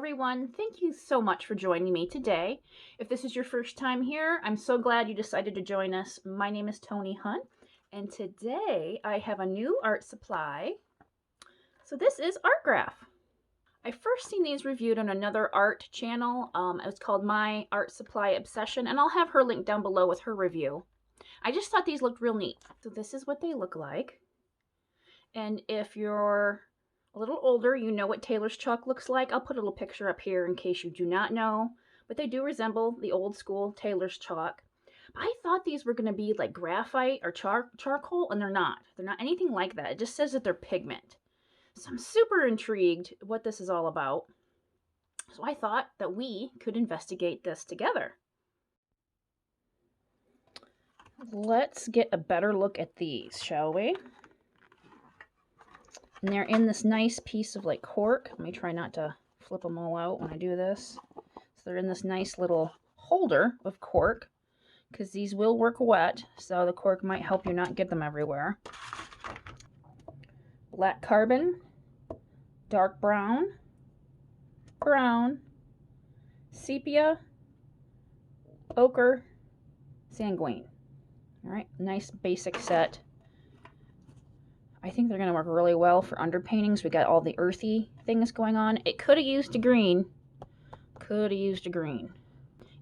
everyone. Thank you so much for joining me today. If this is your first time here, I'm so glad you decided to join us. My name is Tony Hunt, and today I have a new art supply. So this is ArtGraf. I first seen these reviewed on another art channel. It was called My Art Supply Obsession, and I'll have her link down below with her review. I just thought these looked real neat. So this is what they look like. And if you're a little older, you know what Tailor's chalk looks like. I'll put a little picture up here in case you do not know, but they do resemble the old school Tailor's chalk. I thought these were going to be like graphite or charcoal, and they're not. They're not anything like that. It just says that they're pigment. So I'm super intrigued what this is all about. So I thought that we could investigate this together. Let's get a better look at these, shall we? And they're in this nice piece of like cork. Let me try not to flip them all out when I do this. So they're in this nice little holder of cork, because these will work wet, so the cork might help you not get them everywhere. Black carbon, dark brown, brown, sepia, ochre, sanguine. All right, nice basic set. I think they're going to work really well for underpaintings. We got all the earthy things going on. It could have used a green. Could have used a green.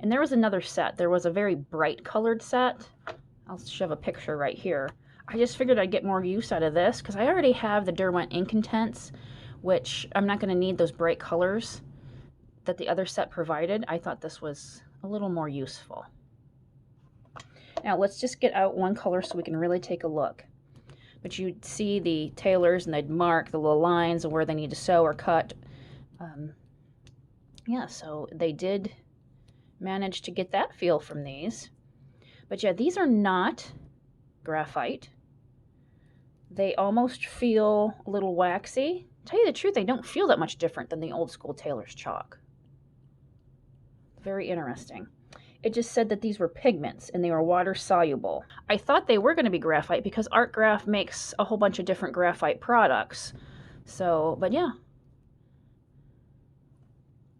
And there was another set. There was a very bright colored set. I'll shove a picture right here. I just figured I'd get more use out of this because I already have the Derwent Inktense, which I'm not going to need those bright colors that the other set provided. I thought this was a little more useful. Now let's just get out one color so we can really take a look. But you'd see the Tailors and they'd mark the little lines of where they need to sew or cut. Yeah, so they did manage to get that feel from these. But yeah, these are not graphite. They almost feel a little waxy. Tell you the truth, they don't feel that much different than the old school Tailor's chalk. Very interesting. It just said that these were pigments and they were water soluble. I thought they were going to be graphite because ArtGraf makes a whole bunch of different graphite products. So, but yeah.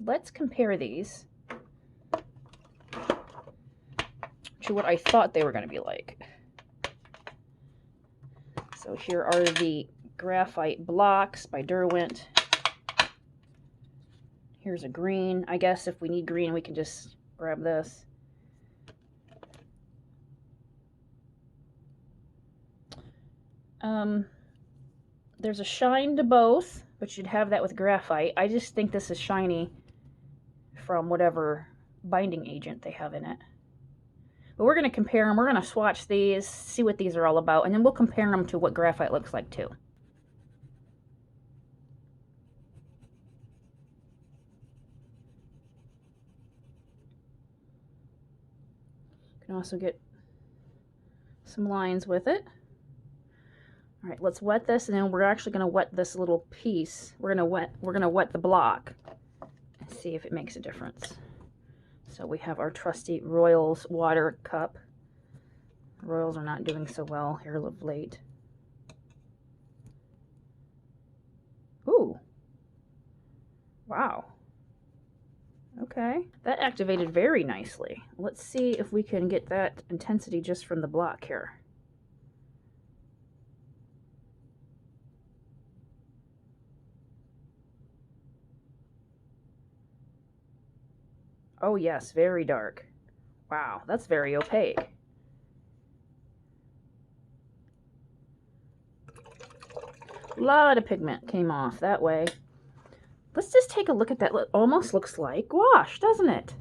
Let's compare these to what I thought they were going to be like. So here are the graphite blocks by Derwent. Here's a green. I guess if we need green, we can just grab this. There's a shine to both, but you'd have that with graphite. I just think this is shiny from whatever binding agent they have in it. But we're going to compare them. We're going to swatch these, see what these are all about, and then we'll compare them to what graphite looks like too. You can also get some lines with it. All right, let's wet this, and then we're actually going to wet this little piece. We're going to wet the block and see if it makes a difference. So we have our trusty Royals water cup. Royals are not doing so well here of late. Ooh. Wow. Okay. That activated very nicely. Let's see if we can get that intensity just from the block here. Oh yes, very dark. Wow, that's very opaque. A lot of pigment came off that way. Let's just take a look at that. It almost looks like gouache, doesn't it?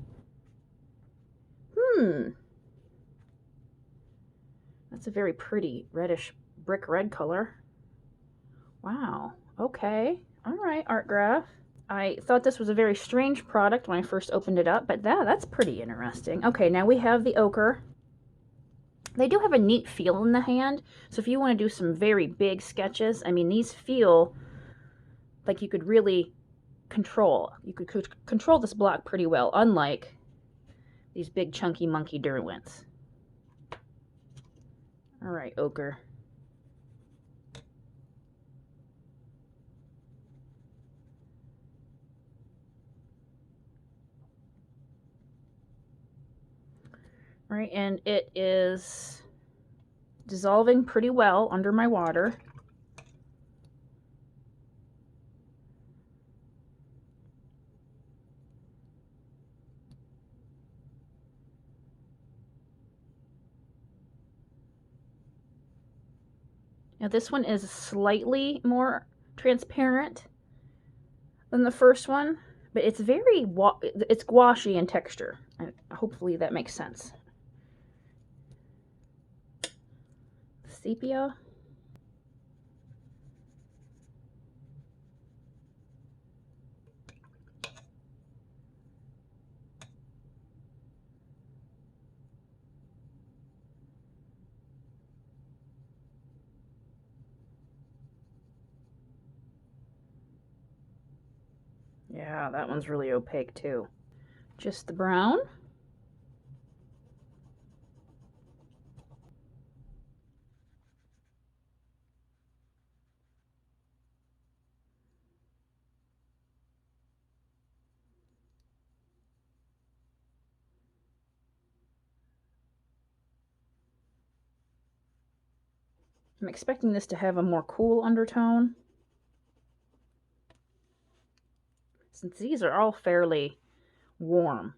That's a very pretty reddish brick red color. Wow. Okay. All right, ArtGraf. I thought this was a very strange product when I first opened it up, but that's pretty interesting. Okay, now we have the ochre. They do have a neat feel in the hand, so if you want to do some very big sketches, I mean, these feel like you could really control. You could control this block pretty well, unlike these big chunky monkey Derwents. All right, ochre. right? And it is dissolving pretty well under my water. Now this one is slightly more transparent than the first one, but it's it's gouache in texture. And hopefully that makes sense. Sepia. Yeah, that one's really opaque too. Just the brown. I'm expecting this to have a more cool undertone, since these are all fairly warm.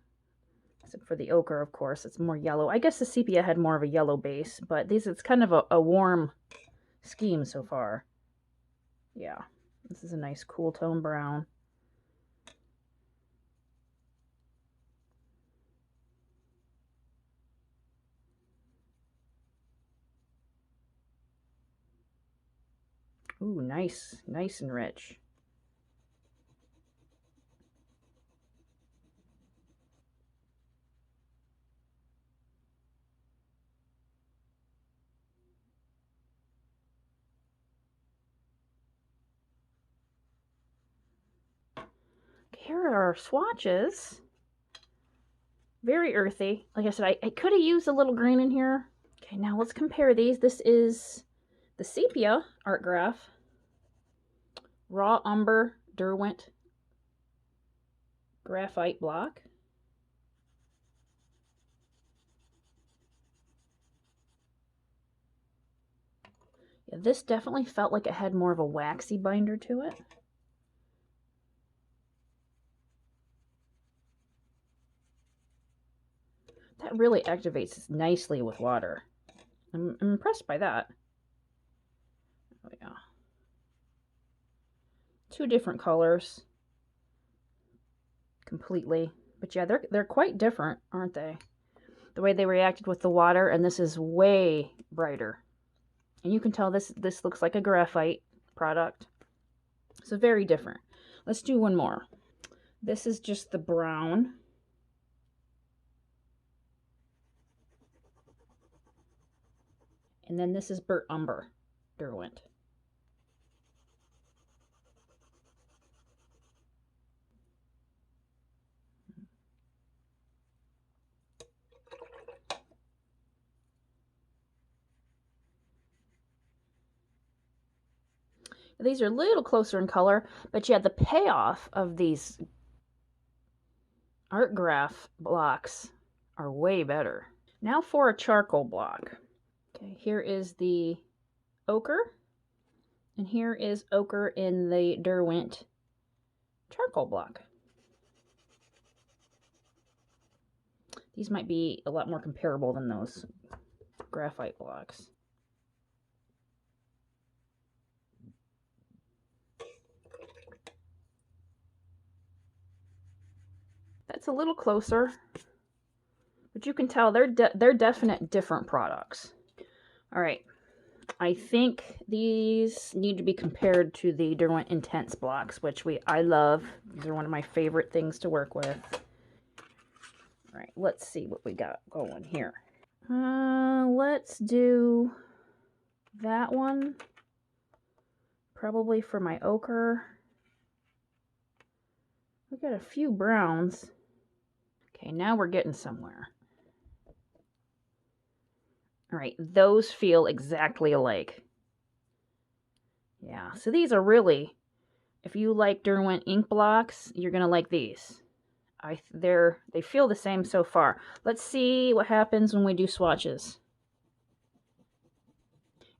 Except for the ochre, of course, it's more yellow. I guess the sepia had more of a yellow base, but it's kind of a warm scheme so far. Yeah, this is a nice cool tone brown. Ooh, nice and rich. Here are our swatches. Very earthy. Like I said, I could have used a little green in here. Okay, now let's compare these. This is the sepia ArtGraf, raw umber Derwent graphite block. Yeah, this definitely felt like it had more of a waxy binder to it. That really activates nicely with water. I'm impressed by that. Oh yeah. Two different colors. Completely. But yeah, they're quite different, aren't they? The way they reacted with the water, and this is way brighter. And you can tell this looks like a graphite product. So very different. Let's do one more. This is just the brown. And then this is burnt umber, Derwent. These are a little closer in color, but yeah, the payoff of these ArtGraf blocks are way better. Now for a charcoal block. Okay, here is the ochre, and here is ochre in the Derwent charcoal block. These might be a lot more comparable than those graphite blocks. That's a little closer, but you can tell they're definite different products. All right, I think these need to be compared to the Derwent Inktense blocks, which I love. These are one of my favorite things to work with. All right, let's see what we got going here. Let's do that one. Probably for my ochre. We got a few browns. Okay, now we're getting somewhere. All right, those feel exactly alike. Yeah, so these are really, if you like Derwent ink blocks, you're going to like these. they feel the same so far. Let's see what happens when we do swatches.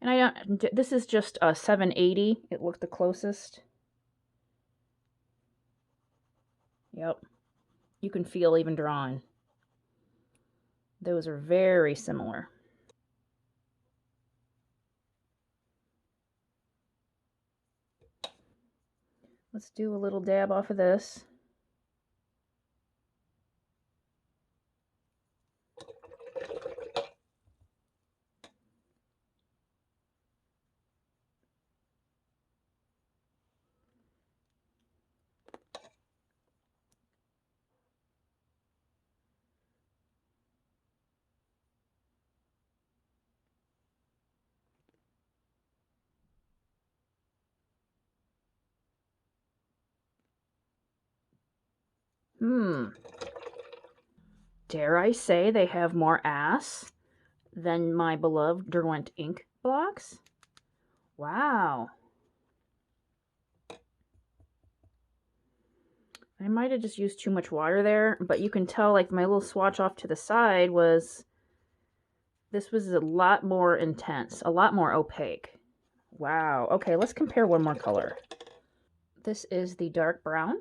And this is just a 780. It looked the closest. Yep. You can feel even drawing. Those are very similar. Let's do a little dab off of this. Dare I say they have more ass than my beloved Derwent ink blocks? Wow. I might have just used too much water there, but you can tell like my little swatch off to the side this was a lot more intense, a lot more opaque. Wow. Okay, let's compare one more color. This is the dark brown.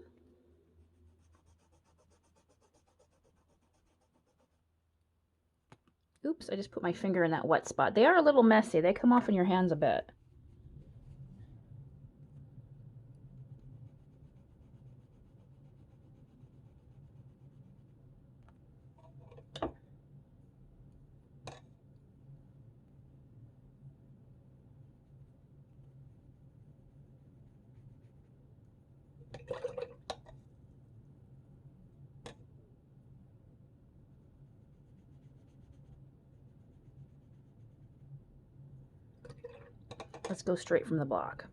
Oops, I just put my finger in that wet spot. They are a little messy. They come off in your hands a bit. Let's go straight from the block.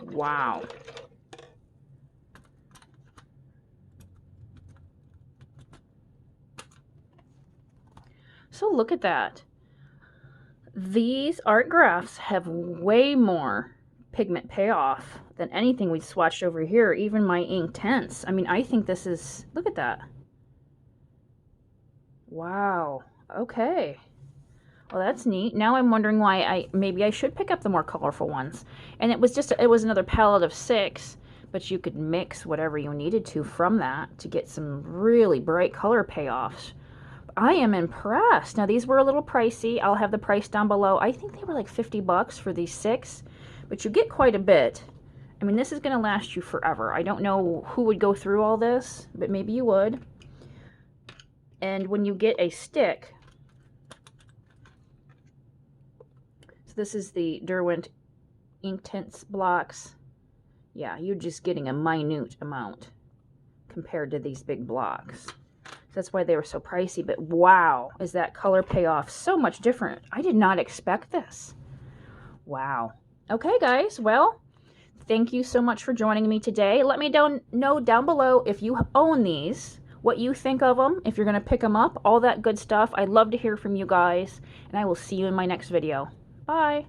Wow. So look at that. These ArtGrafs have way more pigment payoff than anything we swatched over here, even my Inktense. I mean, I think this is, look at that. Wow. Okay. Well, that's neat. Now I'm wondering why maybe I should pick up the more colorful ones. And it was another palette of 6, but you could mix whatever you needed to from that to get some really bright color payoffs. I am impressed. Now these were a little pricey. I'll have the price down below. I think they were like 50 bucks for these 6, but you get quite a bit. I mean, this is going to last you forever. I don't know who would go through all this, but maybe you would. And when you get a stick, so this is the Derwent Inktense blocks. Yeah, you're just getting a minute amount compared to these big blocks. That's why they were so pricey, but wow, is that color payoff so much different. I did not expect this. Wow. Okay, guys, well, thank you so much for joining me today. Let me know down below if you own these, what you think of them, if you're going to pick them up, all that good stuff. I'd love to hear from you guys, and I will see you in my next video. Bye.